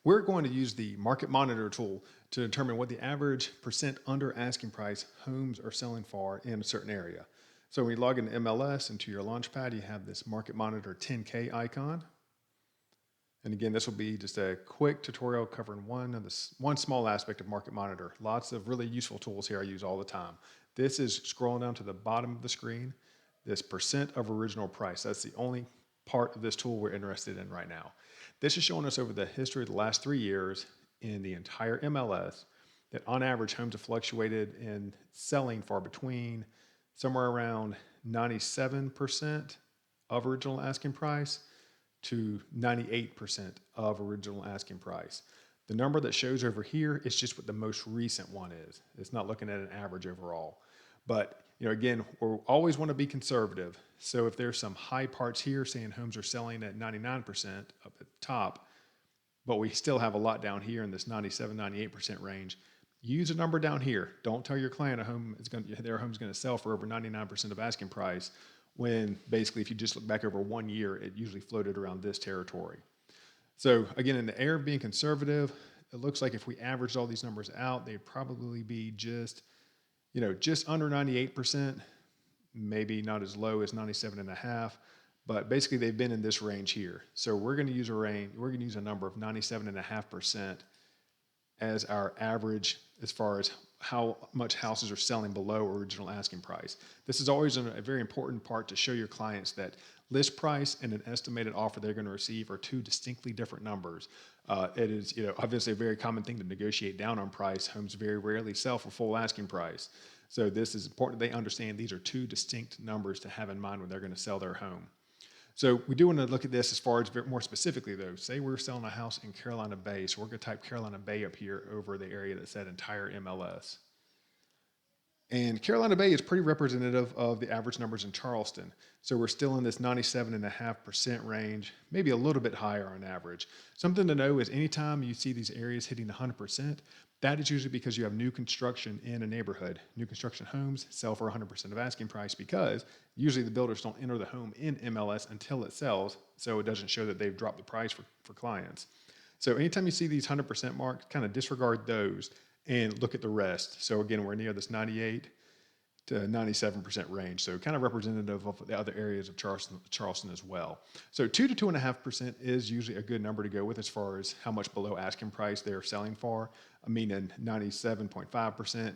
We're going to use the MarketMonitor tool to determine what the average percent under asking price homes are selling for in a certain area. So when you log into MLS into your Launchpad, you have this MarketMonitor 10K icon. And again, this will be just a quick tutorial covering one small aspect of MarketMonitor. Lots of really useful tools here I use all the time. This is scrolling down to the bottom of the screen, this percent of original price. That's the only part of this tool we're interested in right now. This is showing us over the history of the last 3 years in the entire MLS that on average homes have fluctuated in selling for between somewhere around 97% of original asking price to 98% of original asking price. The number that shows over here is just what the most recent one is. It's not looking at an average overall. But again, we always want to be conservative. So if there's some high parts here saying homes are selling at 99% up at the top, but we still have a lot down here in this 97, 98% range, use a number down here. Don't tell your client their home's going to sell for over 99% of asking price, when basically if you just look back over 1 year, it usually floated around this territory. So again, in the air of being conservative, it looks like if we averaged all these numbers out, they'd probably be just under 98%, maybe not as low as 97.5%, but basically they've been in this range here. So we're going to use a number of 97.5% as our average as far as how much houses are selling below original asking price. This is always a very important part to show your clients that list price and an estimated offer they're going to receive are two distinctly different numbers. It is obviously a very common thing to negotiate down on price. Homes very rarely sell for full asking price. So this is important they understand these are two distinct numbers to have in mind when they're going to sell their home. So we do want to look at this as far as more specifically though. Say we're selling a house in Carolina Bay. So we're going to type Carolina Bay up here over the area that said entire MLS. And Carolina Bay is pretty representative of the average numbers in Charleston. So we're still in this 97.5% range, maybe a little bit higher on average. Something to know is anytime you see these areas hitting 100%, that is usually because you have new construction in a neighborhood. New construction homes sell for 100% of asking price because usually the builders don't enter the home in MLS until it sells, so it doesn't show that they've dropped the price for clients. So anytime you see these 100% marks, kind of disregard those and look at the rest. So again, we're near this 98 to 97% range. So kind of representative of the other areas of Charleston as well. So 2 to 2.5% is usually a good number to go with as far as how much below asking price they're selling for. I mean, in 97.5%,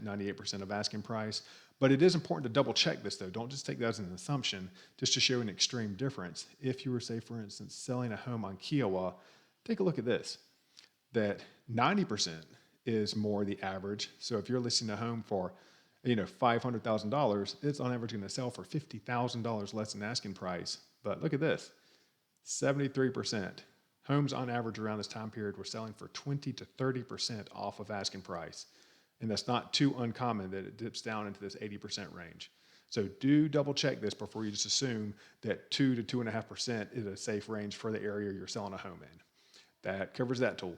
98% of asking price. But it is important to double check this though. Don't just take that as an assumption just to show an extreme difference. If you were, say, for instance, selling a home on Kiowa, take a look at this, that 90% is more the average. So if you're listing a home for $500,000, it's on average going to sell for $50,000 less than asking price. But look at this, 73%. Homes on average around this time period were selling for 20 to 30% off of asking price. And that's not too uncommon that it dips down into this 80% range. So do double check this before you just assume that 2 to 2.5% is a safe range for the area you're selling a home in. That covers that tool.